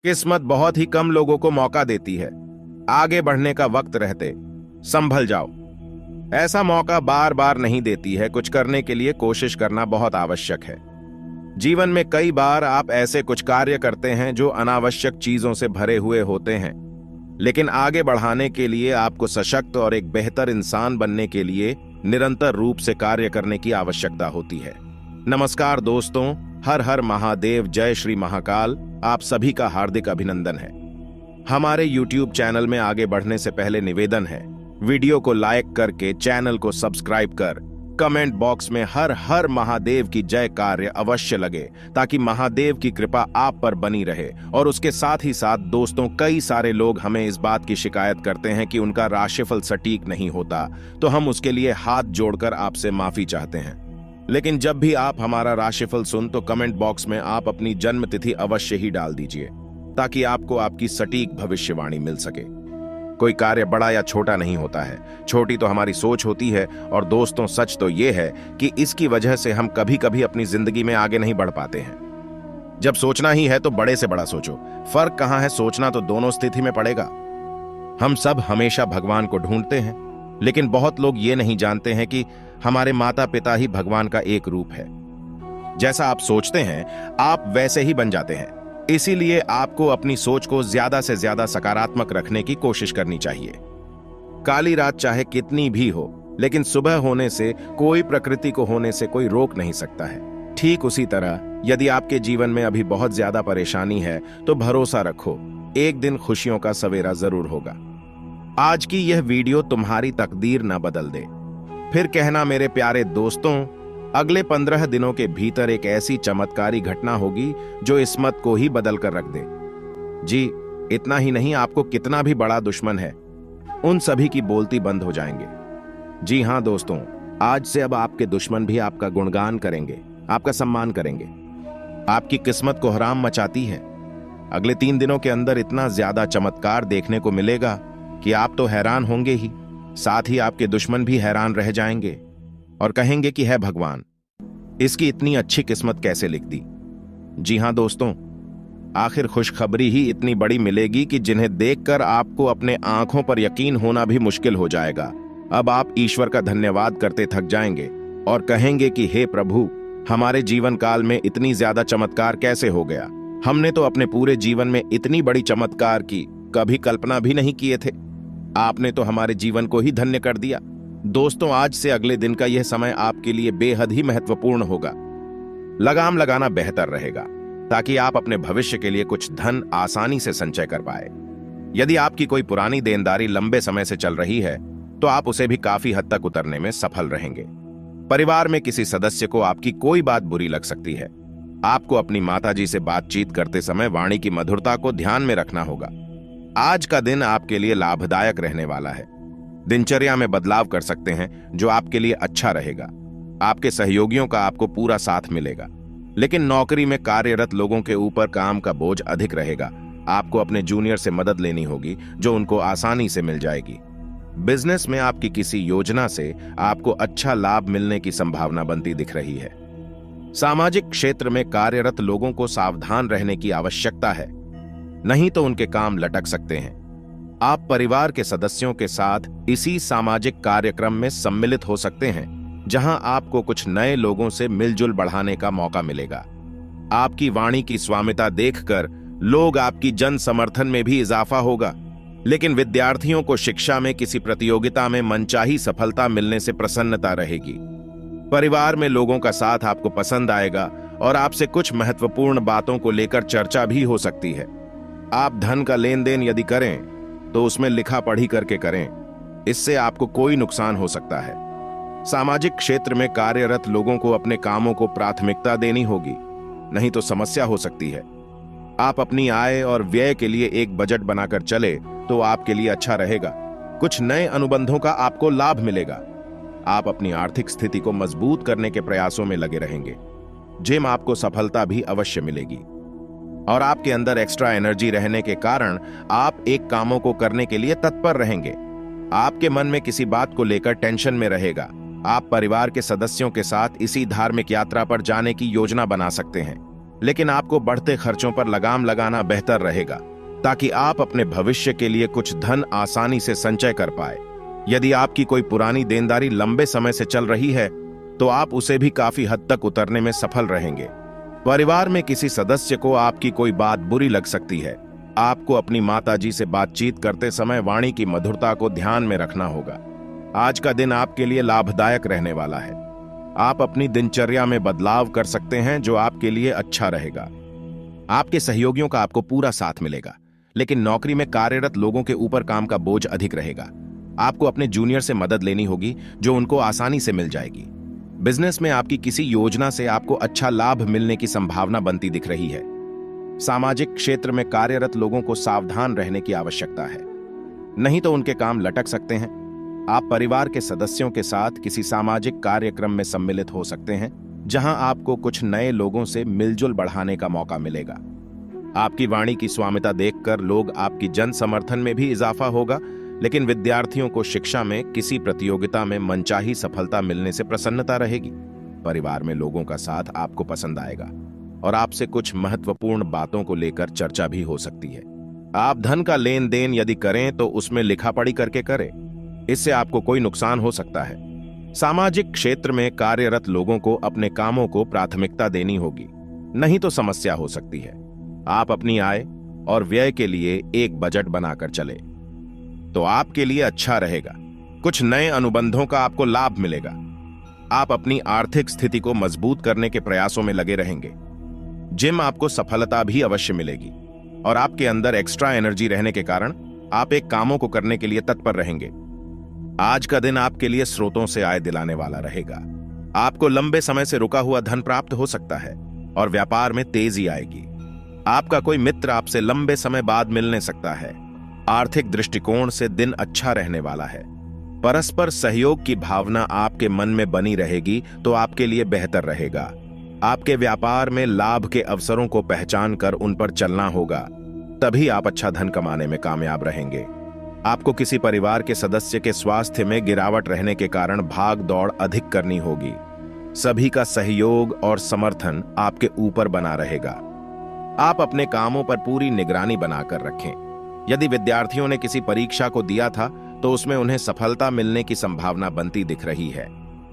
किस्मत बहुत ही कम लोगों को मौका देती है। आगे बढ़ने का वक्त रहते संभल जाओ। ऐसा मौका बार बार नहीं देती है। कुछ करने के लिए कोशिश करना बहुत आवश्यक है। जीवन में कई बार आप ऐसे कुछ कार्य करते हैं जो अनावश्यक चीजों से भरे हुए होते हैं, लेकिन आगे बढ़ाने के लिए आपको सशक्त और एक बेहतर इंसान बनने के लिए निरंतर रूप से कार्य करने की आवश्यकता होती है। नमस्कार दोस्तों, हर हर महादेव, जय श्री महाकाल। आप सभी का हार्दिक अभिनंदन है। हमारे YouTube चैनल में आगे बढ़ने से पहले निवेदन है, वीडियो को लाइक करके चैनल को सब्सक्राइब कर कमेंट बॉक्स में हर हर महादेव की जय कार्य अवश्य लगे, ताकि महादेव की कृपा आप पर बनी रहे। और उसके साथ ही साथ दोस्तों, कई सारे लोग हमें इस बात की शिकायत करते हैं कि उनका राशिफल सटीक नहीं होता, तो हम उसके लिए हाथ जोड़कर आपसे माफी चाहते हैं। लेकिन जब भी आप हमारा राशिफल सुन तो कमेंट बॉक्स में आप अपनी जन्म तिथि अवश्य ही डाल दीजिए, ताकि आपको आपकी सटीक भविष्यवाणी मिल सके। कोई कार्य बड़ा या छोटा नहीं होता है, छोटी तो हमारी सोच होती है। और दोस्तों, सच तो यह है कि इसकी वजह से हम कभी कभी अपनी जिंदगी में आगे नहीं बढ़ पाते हैं। जब सोचना ही है तो बड़े से बड़ा सोचो। फर्क कहां है, सोचना तो दोनों स्थिति में पड़ेगा। हम सब हमेशा भगवान को ढूंढते हैं, लेकिन बहुत लोग ये नहीं जानते हैं कि हमारे माता पिता ही भगवान का एक रूप है। जैसा आप सोचते हैं आप वैसे ही बन जाते हैं। इसीलिए आपको अपनी सोच को ज्यादा से ज्यादा सकारात्मक रखने की कोशिश करनी चाहिए। काली रात चाहे कितनी भी हो, लेकिन सुबह होने से कोई, प्रकृति को होने से कोई रोक नहीं सकता है। ठीक उसी तरह यदि आपके जीवन में अभी बहुत ज्यादा परेशानी है तो भरोसा रखो, एक दिन खुशियों का सवेरा जरूर होगा। आज की यह वीडियो तुम्हारी तकदीर न बदल दे। फिर कहना मेरे प्यारे दोस्तों, अगले 15 दिनों के भीतर एक ऐसी चमत्कारी घटना होगी जो इस मत को ही बदल कर रख दे। जी, इतना ही नहीं, आपको कितना भी बड़ा दुश्मन है, उन सभी की बोलती बंद हो जाएंगे। जी हां दोस्तों, आज से अब आपके दुश्मन भी आपका गुणगान करेंगे, आपका सम्मान करेंगे। आपकी किस्मत को हराम मचाती है। अगले 3 दिनों के अंदर इतना ज्यादा चमत्कार देखने को मिलेगा कि आप तो हैरान होंगे ही, साथ ही आपके दुश्मन भी हैरान रह जाएंगे और कहेंगे कि है भगवान, इसकी इतनी अच्छी किस्मत कैसे लिख दी। जी हां दोस्तों, आखिर खुशखबरी ही इतनी बड़ी मिलेगी कि जिन्हें देखकर आपको अपने आंखों पर यकीन होना भी मुश्किल हो जाएगा। अब आप ईश्वर का धन्यवाद करते थक जाएंगे और कहेंगे कि हे प्रभु, हमारे जीवन काल में इतनी ज्यादा चमत्कार कैसे हो गया। हमने तो अपने पूरे जीवन में इतनी बड़ी चमत्कार की कभी कल्पना भी नहीं किए थे। आपने तो हमारे जीवन को ही धन्य कर दिया। दोस्तों, आज से अगले दिन का यह समय आपके लिए बेहद ही महत्वपूर्ण होगा। लगाम लगाना बेहतर रहेगा, ताकि आप अपने भविष्य के लिए कुछ धन आसानी से संचय कर पाए। यदि आपकी कोई पुरानी देनदारी लंबे समय से चल रही है तो आप उसे भी काफी हद तक उतरने में सफल रहेंगे। परिवार में किसी सदस्य को आपकी कोई बात बुरी लग सकती है। आपको अपनी माताजी से बातचीत करते समय वाणी की मधुरता को ध्यान में रखना होगा। आज का दिन आपके लिए लाभदायक रहने वाला है। दिनचर्या में बदलाव कर सकते हैं जो आपके लिए अच्छा रहेगा। आपके सहयोगियों का आपको पूरा साथ मिलेगा, लेकिन नौकरी में कार्यरत लोगों के ऊपर काम का बोझ अधिक रहेगा। आपको अपने जूनियर से मदद लेनी होगी, जो उनको आसानी से मिल जाएगी। बिजनेस में आपकी किसी योजना से आपको अच्छा लाभ मिलने की संभावना बनती दिख रही है। सामाजिक क्षेत्र में कार्यरत लोगों को सावधान रहने की आवश्यकता है, नहीं तो उनके काम लटक सकते हैं। आप परिवार के सदस्यों के साथ इसी सामाजिक कार्यक्रम में सम्मिलित हो सकते हैं, जहां आपको कुछ नए लोगों से मिलजुल बढ़ाने का मौका मिलेगा। आपकी वाणी की स्वामिता देखकर लोग आपकी जन समर्थन में भी इजाफा होगा। लेकिन विद्यार्थियों को शिक्षा में किसी प्रतियोगिता में मनचाही सफलता मिलने से प्रसन्नता रहेगी। परिवार में लोगों का साथ आपको पसंद आएगा और आपसे कुछ महत्वपूर्ण बातों को लेकर चर्चा भी हो सकती है। आप धन का लेन देन यदि करें तो उसमें लिखा पढ़ी करके करें, इससे आपको कोई नुकसान हो सकता है। सामाजिक क्षेत्र में कार्यरत लोगों को अपने कामों को प्राथमिकता देनी होगी, नहीं तो समस्या हो सकती है। आप अपनी आय और व्यय के लिए एक बजट बनाकर चले तो आपके लिए अच्छा रहेगा। कुछ नए अनुबंधों का आपको लाभ मिलेगा। आप अपनी आर्थिक स्थिति को मजबूत करने के प्रयासों में लगे रहेंगे। जिम आपको सफलता भी अवश्य मिलेगी और आपके अंदर एक्स्ट्रा एनर्जी रहने के कारण आप एक कामों को करने के लिए तत्पर रहेंगे। आपके मन में किसी बात को लेकर टेंशन में रहेगा। आप परिवार के सदस्यों के साथ इसी धार्मिक यात्रा पर जाने की योजना बना सकते हैं। लेकिन आपको बढ़ते खर्चों पर लगाम लगाना बेहतर रहेगा ताकि आप अपने भविष्य के लिए कुछ धन आसानी से संचय कर पाए। यदि आपकी कोई पुरानी देनदारी लंबे समय से चल रही है तो आप उसे भी काफी हद तक उतरने में सफल रहेंगे। परिवार में किसी सदस्य को आपकी कोई बात बुरी लग सकती है। आपको अपनी माताजी से बातचीत करते समय वाणी की मधुरता को ध्यान में रखना होगा। आज का दिन आपके लिए लाभदायक रहने वाला है। आप अपनी दिनचर्या में बदलाव कर सकते हैं जो आपके लिए अच्छा रहेगा। आपके सहयोगियों का आपको पूरा साथ मिलेगा, लेकिन नौकरी में कार्यरत लोगों के ऊपर काम का बोझ अधिक रहेगा। आपको अपने जूनियर से मदद लेनी होगी जो उनको आसानी से मिल जाएगी। बिजनेस में आपकी किसी योजना से आपको अच्छा लाभ मिलने की संभावना बनती दिख रही है। सामाजिक क्षेत्र में कार्यरत लोगों को सावधान रहने की आवश्यकता है, नहीं तो उनके काम लटक सकते हैं। आप परिवार के सदस्यों के साथ किसी सामाजिक कार्यक्रम में सम्मिलित हो सकते हैं जहां आपको कुछ नए लोगों से मिलजुल बढ़ाने का मौका मिलेगा। आपकी वाणी की स्वामिता देखकर लोग आपकी जन समर्थन में भी इजाफा होगा, लेकिन विद्यार्थियों को शिक्षा में किसी प्रतियोगिता में मनचाही सफलता मिलने से प्रसन्नता रहेगी। परिवार में लोगों का साथ आपको पसंद आएगा और आपसे कुछ महत्वपूर्ण बातों को लेकर चर्चा भी हो सकती है। आप धन का लेन देन यदि करें तो उसमें लिखापढ़ी करके करें, इससे आपको कोई नुकसान हो सकता है। सामाजिक क्षेत्र में कार्यरत लोगों को अपने कामों को प्राथमिकता देनी होगी, नहीं तो समस्या हो सकती है। आप अपनी आय और व्यय के लिए एक बजट बनाकर चले तो आपके लिए अच्छा रहेगा। कुछ नए अनुबंधों का आपको लाभ मिलेगा। आप अपनी आर्थिक स्थिति को मजबूत करने के प्रयासों में लगे रहेंगे। जिम आपको सफलता भी अवश्य मिलेगी और आपके अंदर एक्स्ट्रा एनर्जी रहने के कारण आप एक कामों को करने के लिए तत्पर रहेंगे। आज का दिन आपके लिए स्रोतों से आय दिलाने वाला रहेगा। आपको लंबे समय से रुका हुआ धन प्राप्त हो सकता है और व्यापार में तेजी आएगी। आपका कोई मित्र आपसे लंबे समय बाद मिलने सकता है। आर्थिक दृष्टिकोण से दिन अच्छा रहने वाला है। परस्पर सहयोग की भावना आपके मन में बनी रहेगी तो आपके लिए बेहतर रहेगा। आपके व्यापार में लाभ के अवसरों को पहचान कर उन पर चलना होगा, तभी आप अच्छा धन कमाने में कामयाब रहेंगे। आपको किसी परिवार के सदस्य के स्वास्थ्य में गिरावट रहने के कारण भाग दौड़ अधिक करनी होगी। सभी का सहयोग और समर्थन आपके ऊपर बना रहेगा। आप अपने कामों पर पूरी निगरानी बनाकर रखें। यदि विद्यार्थियों ने किसी परीक्षा को दिया था तो उसमें उन्हें सफलता मिलने की संभावना बनती दिख रही है।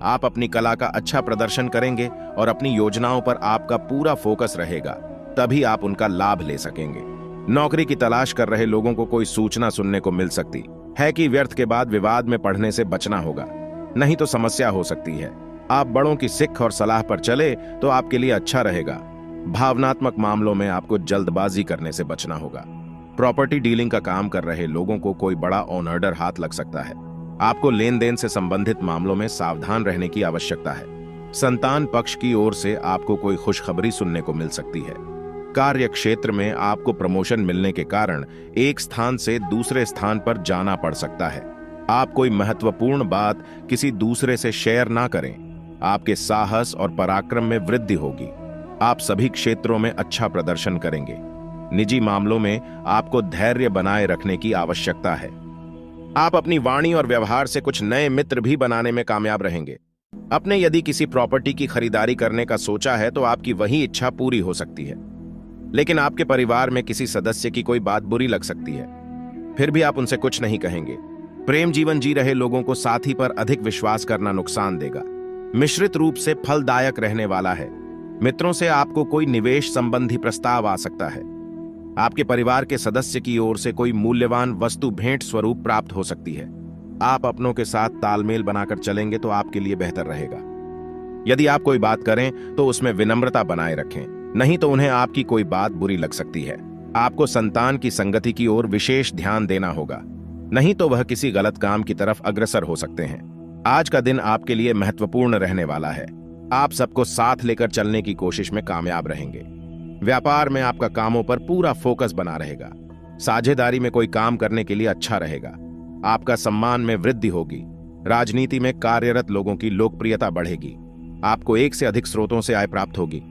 आप अपनी कला का अच्छा प्रदर्शन करेंगे और अपनी योजनाओं पर आपका पूरा फोकस रहेगा, तभी आप उनका लाभ ले सकेंगे। नौकरी की तलाश कर रहे लोगों को कोई सूचना सुनने को मिल सकती है कि व्यर्थ के बाद विवाद में पड़ने से बचना होगा, नहीं तो समस्या हो सकती है। आप बड़ों की सिख और सलाह पर चले तो आपके लिए अच्छा रहेगा। भावनात्मक मामलों में आपको जल्दबाजी करने से बचना होगा। प्रॉपर्टी डीलिंग का काम कर रहे लोगों को कोई बड़ा ऑन ऑर्डर हाथ लग सकता है। आपको लेन देन से संबंधित मामलों में सावधान रहने की आवश्यकता है। संतान पक्ष की ओर से आपको कोई खुशखबरी सुनने को मिल सकती है। कार्य क्षेत्र में आपको प्रमोशन मिलने के कारण एक स्थान से दूसरे स्थान पर जाना पड़ सकता है। आप कोई महत्वपूर्ण बात किसी दूसरे से शेयर ना करें। आपके साहस और पराक्रम में वृद्धि होगी। आप सभी क्षेत्रों में अच्छा प्रदर्शन करेंगे। निजी मामलों में आपको धैर्य बनाए रखने की आवश्यकता है। आप अपनी वाणी और व्यवहार से कुछ नए मित्र भी बनाने में कामयाब रहेंगे। अपने यदि किसी प्रॉपर्टी की खरीदारी करने का सोचा है तो आपकी वही इच्छा पूरी हो सकती है, लेकिन आपके परिवार में किसी सदस्य की कोई बात बुरी लग सकती है, फिर भी आप उनसे कुछ नहीं कहेंगे। प्रेम जीवन जी रहे लोगों को साथी पर अधिक विश्वास करना नुकसान देगा। मिश्रित रूप से फलदायक रहने वाला है। मित्रों से आपको कोई निवेश संबंधी प्रस्ताव आ सकता है। आपके परिवार के सदस्य की ओर से कोई मूल्यवान वस्तु भेंट स्वरूप प्राप्त हो सकती है। आप अपनों के साथ तालमेल बनाकर चलेंगे तो आपके लिए बेहतर रहेगा। यदि आप कोई बात करें तो उसमें विनम्रता बनाए रखें, नहीं तो उन्हें आपकी कोई बात बुरी लग सकती है। आपको संतान की संगति की ओर विशेष ध्यान देना होगा, नहीं तो वह किसी गलत काम की तरफ अग्रसर हो सकते हैं। आज का दिन आपके लिए महत्वपूर्ण रहने वाला है। आप सबको साथ लेकर चलने की कोशिश में कामयाब रहेंगे। व्यापार में आपका कामों पर पूरा फोकस बना रहेगा। साझेदारी में कोई काम करने के लिए अच्छा रहेगा। आपका सम्मान में वृद्धि होगी। राजनीति में कार्यरत लोगों की लोकप्रियता बढ़ेगी। आपको एक से अधिक स्रोतों से आय प्राप्त होगी।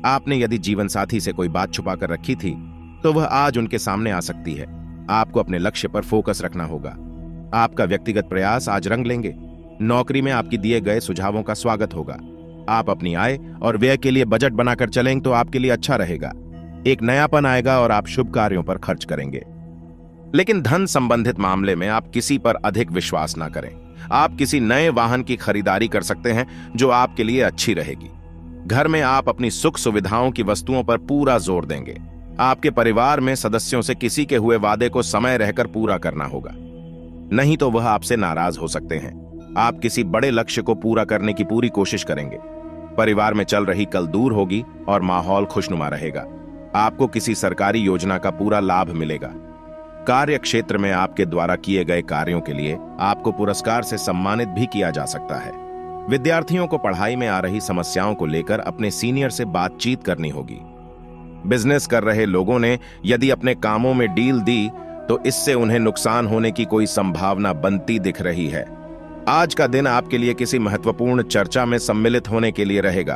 आपने यदि जीवन साथी से कोई बात छुपा कर रखी थी तो वह आज उनके सामने आ सकती है। आपको अपने लक्ष्य पर फोकस रखना होगा। आपका व्यक्तिगत प्रयास आज रंग लेंगे। नौकरी में आपकी दिए गए सुझावों का स्वागत होगा। आप अपनी आय और व्यय के लिए बजट बनाकर चलेंगे तो आपके लिए अच्छा रहेगा। एक नयापन आएगा और आप शुभ कार्यों पर खर्च करेंगे। लेकिन धन संबंधित मामले में आप किसी पर अधिक विश्वास ना करें। आप किसी नए वाहन की खरीदारी कर सकते हैं जो आपके लिए अच्छी रहेगी। घर में आप अपनी सुख सुविधाओं की वस्तुओं पर पूरा जोर देंगे। आपके परिवार में सदस्यों से किसी के हुए वादे को समय रहकर पूरा करना होगा, नहीं तो वह आपसे नाराज हो सकते हैं। आप किसी बड़े लक्ष्य को पूरा करने की पूरी कोशिश करेंगे। परिवार में चल रही कल दूर होगी और माहौल खुशनुमा रहेगा। आपको किसी सरकारी योजना का पूरा लाभ मिलेगा। कार्य क्षेत्र में आपके द्वारा किए गए कार्यों के लिए आपको पुरस्कार से सम्मानित भी किया जा सकता है। विद्यार्थियों को पढ़ाई में आ रही समस्याओं को लेकर अपने सीनियर से बातचीत करनी होगी। बिजनेस कर रहे लोगों ने यदि अपने कामों में डील दी तो इससे उन्हें नुकसान होने की कोई संभावना बनती दिख रही है। आज का दिन आपके लिए किसी महत्वपूर्ण चर्चा में सम्मिलित होने के लिए रहेगा।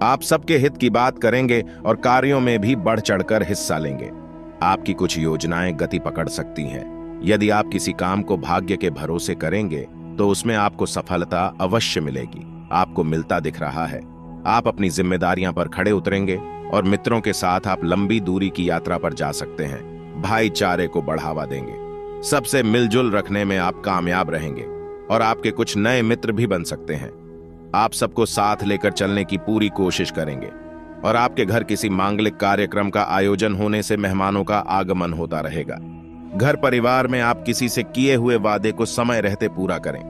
आप सबके हित की बात करेंगे और कार्यों में भी बढ़ चढ़कर हिस्सा लेंगे। आपकी कुछ योजनाएं गति पकड़ सकती हैं। यदि आप किसी काम को भाग्य के भरोसे करेंगे तो उसमें आपको सफलता अवश्य मिलेगी। आपको मिलता दिख रहा है। आप अपनी जिम्मेदारियां पर खड़े उतरेंगे और मित्रों के साथ आप लंबी दूरी की यात्रा पर जा सकते हैं। भाईचारे को बढ़ावा देंगे। सबसे मिलजुल रखने में आप कामयाब रहेंगे और आपके कुछ नए मित्र भी बन सकते हैं। आप सबको साथ लेकर चलने की पूरी कोशिश करेंगे और आपके घर किसी मांगलिक कार्यक्रम का आयोजन होने से मेहमानों का आगमन होता रहेगा। घर परिवार में आप किसी से किए हुए वादे को समय रहते पूरा करें।